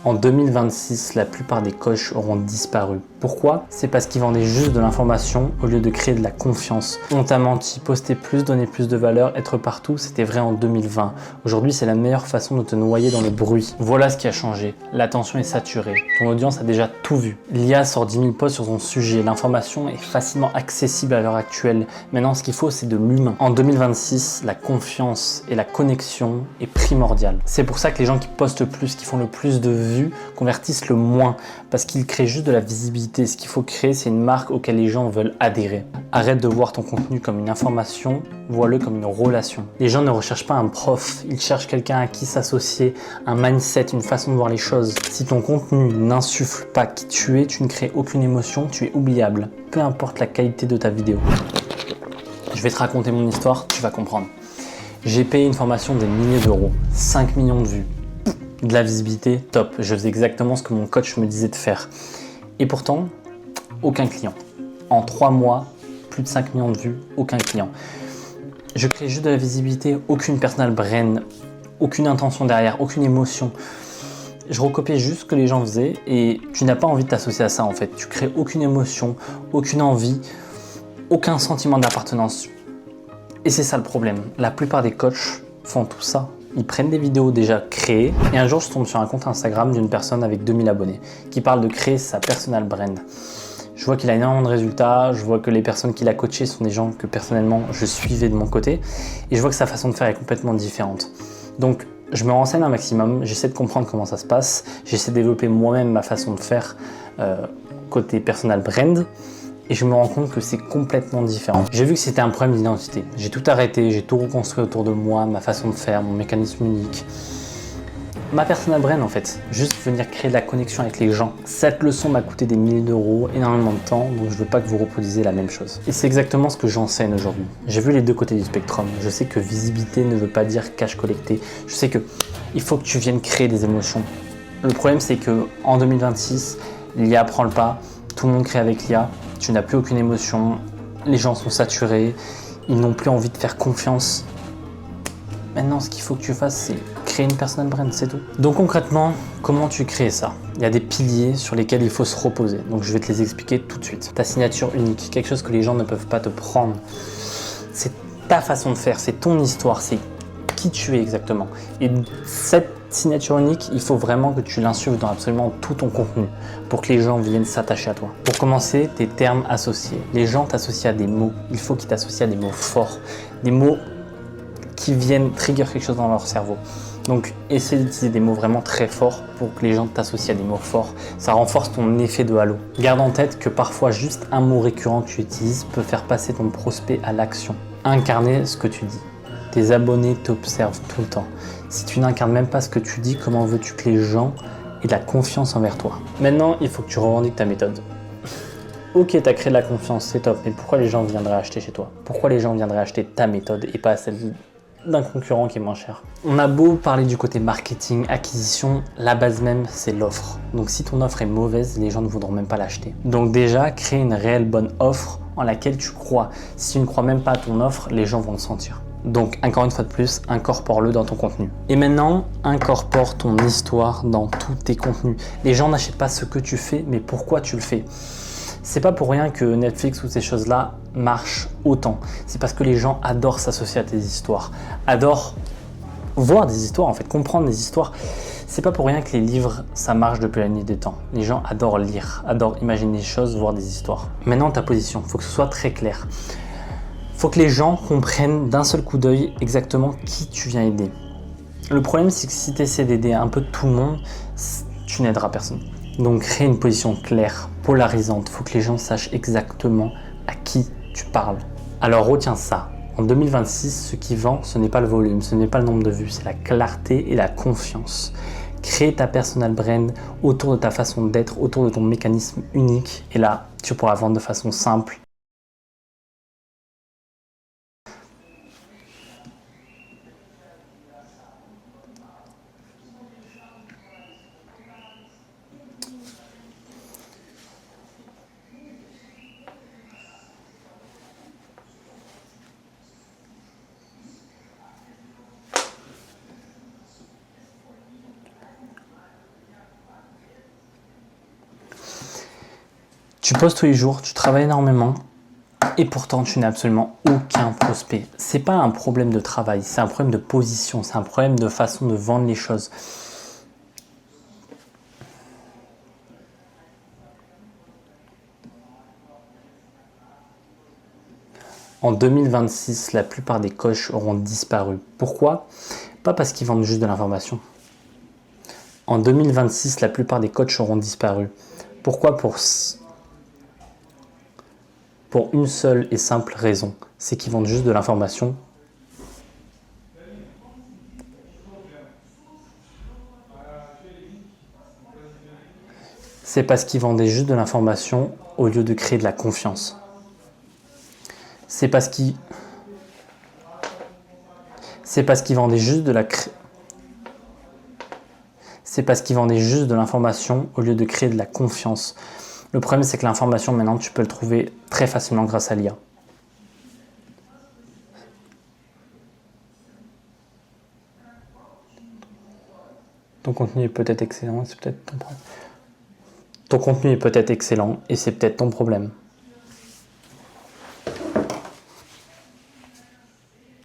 En 2026, la plupart des coachs auront disparu. Pourquoi? C'est parce qu'ils vendaient juste de l'information au lieu de créer de la confiance. On t'a menti, poster plus, donner plus de valeur, être partout, c'était vrai en 2020. Aujourd'hui, c'est la meilleure façon de te noyer dans le bruit. Voilà ce qui a changé. L'attention est saturée. Ton audience a déjà tout vu. L'IA sort 10 000 posts sur son sujet. L'information est facilement accessible à l'heure actuelle. Maintenant, ce qu'il faut, c'est de l'humain. En 2026, la confiance et la connexion est primordiale. C'est pour ça que les gens qui postent plus, qui font le plus de vues, convertissent le moins, parce qu'ils créent juste de la visibilité. Ce qu'il faut créer, c'est une marque auquel les gens veulent adhérer. Arrête de voir ton contenu comme une information, vois-le comme une relation. Les gens ne recherchent pas un prof, ils cherchent quelqu'un à qui s'associer, un mindset, une façon de voir les choses. Si ton contenu n'insuffle pas qui tu es, tu ne crées aucune émotion, tu es oubliable. Peu importe la qualité de ta vidéo. Je vais te raconter mon histoire, tu vas comprendre. J'ai payé une formation des milliers d'euros, 5 millions de vues. De la visibilité, top. Je faisais exactement ce que mon coach me disait de faire. Et pourtant, aucun client. En 3 mois, plus de 5 millions de vues, aucun client. Je crée juste de la visibilité, aucune personal brand, aucune intention derrière, aucune émotion. Je recopiais juste ce que les gens faisaient et tu n'as pas envie de t'associer à ça en fait. Tu crées aucune émotion, aucune envie, aucun sentiment d'appartenance. Et c'est ça le problème. La plupart des coachs font tout ça. Ils prennent des vidéos déjà créées et un jour je tombe sur un compte Instagram d'une personne avec 2000 abonnés qui parle de créer sa personal brand. Je vois qu'il a énormément de résultats, je vois que les personnes qu'il a coachées sont des gens que personnellement je suivais de mon côté et je vois que sa façon de faire est complètement différente. Donc je me renseigne un maximum, j'essaie de comprendre comment ça se passe, j'essaie de développer moi-même ma façon de faire côté personal brand. Et je me rends compte que c'est complètement différent. J'ai vu que c'était un problème d'identité. J'ai tout arrêté, j'ai tout reconstruit autour de moi, ma façon de faire, mon mécanisme unique. Ma personal brand en fait, juste venir créer de la connexion avec les gens. Cette leçon m'a coûté des milliers d'euros, énormément de temps, donc je veux pas que vous reproduisiez la même chose. Et c'est exactement ce que j'enseigne aujourd'hui. J'ai vu les deux côtés du spectrum. Je sais que visibilité ne veut pas dire cash collecté. Je sais que il faut que tu viennes créer des émotions. Le problème c'est que en 2026, l'IA prend le pas, tout le monde crée avec l'IA. Tu n'as plus aucune émotion, les gens sont saturés, ils n'ont plus envie de faire confiance. Maintenant, ce qu'il faut que tu fasses, c'est créer une personal brand, c'est tout. Donc concrètement, comment tu crées ça? Il y a des piliers sur lesquels il faut se reposer. Donc je vais te les expliquer tout de suite. Ta signature unique, quelque chose que les gens ne peuvent pas te prendre. C'est ta façon de faire, c'est ton histoire, c'est qui tu es exactement. Et cette signature unique, il faut vraiment que tu l'insuffles dans absolument tout ton contenu pour que les gens viennent s'attacher à toi. Pour commencer, tes termes associés. Les gens t'associent à des mots. Il faut qu'ils t'associent à des mots forts, des mots qui viennent trigger quelque chose dans leur cerveau. Donc, essaie d'utiliser des mots vraiment très forts pour que les gens t'associent à des mots forts. Ça renforce ton effet de halo. Garde en tête que parfois, juste un mot récurrent que tu utilises peut faire passer ton prospect à l'action. Incarner ce que tu dis. Tes abonnés t'observent tout le temps. Si tu n'incarnes même pas ce que tu dis, comment veux-tu que les gens aient de la confiance envers toi? Maintenant, il faut que tu revendiques ta méthode. Ok, tu as créé de la confiance, c'est top, mais pourquoi les gens viendraient acheter chez toi? Pourquoi les gens viendraient acheter ta méthode et pas celle d'un concurrent qui est moins cher? On a beau parler du côté marketing, acquisition, la base même, c'est l'offre. Donc si ton offre est mauvaise, les gens ne voudront même pas l'acheter. Donc déjà, crée une réelle bonne offre en laquelle tu crois. Si tu ne crois même pas à ton offre, les gens vont le sentir. Donc, encore une fois de plus, incorpore-le dans ton contenu. Et maintenant, incorpore ton histoire dans tous tes contenus. Les gens n'achètent pas ce que tu fais, mais pourquoi tu le fais. C'est pas pour rien que Netflix ou ces choses-là marchent autant. C'est parce que les gens adorent s'associer à tes histoires, adorent voir des histoires, en fait, comprendre des histoires. C'est pas pour rien que les livres, ça marche depuis la nuit des temps. Les gens adorent lire, adorent imaginer des choses, voir des histoires. Maintenant, ta position, il faut que ce soit très clair. Il faut que les gens comprennent d'un seul coup d'œil exactement qui tu viens aider. Le problème, c'est que si tu essaies d'aider un peu tout le monde, tu n'aideras personne. Donc, crée une position claire, polarisante. Il faut que les gens sachent exactement à qui tu parles. Alors, retiens ça. En 2026, ce qui vend, ce n'est pas le volume, ce n'est pas le nombre de vues, c'est la clarté et la confiance. Crée ta personal brand autour de ta façon d'être, autour de ton mécanisme unique. Et là, tu pourras vendre de façon simple. Tu postes tous les jours, tu travailles énormément et pourtant tu n'as absolument aucun prospect. C'est pas un problème de travail, c'est un problème de position, c'est un problème de façon de vendre les choses. En 2026, la plupart des coachs auront disparu. Pourquoi? Pas parce qu'ils vendent juste de l'information. En 2026, la plupart des coachs auront disparu. Pourquoi? Pour une seule et simple raison, c'est qu'ils vendent juste de l'information. C'est parce qu'ils vendaient juste de l'information au lieu de créer de la confiance. C'est parce qu'ils vendaient juste de C'est parce qu'ils vendaient juste de l'information au lieu de créer de la confiance. Le problème, c'est que l'information, maintenant, tu peux le trouver très facilement grâce à l'IA. Ton contenu est peut-être excellent, c'est peut-être ton problème. Ton contenu est peut-être excellent et c'est peut-être ton problème.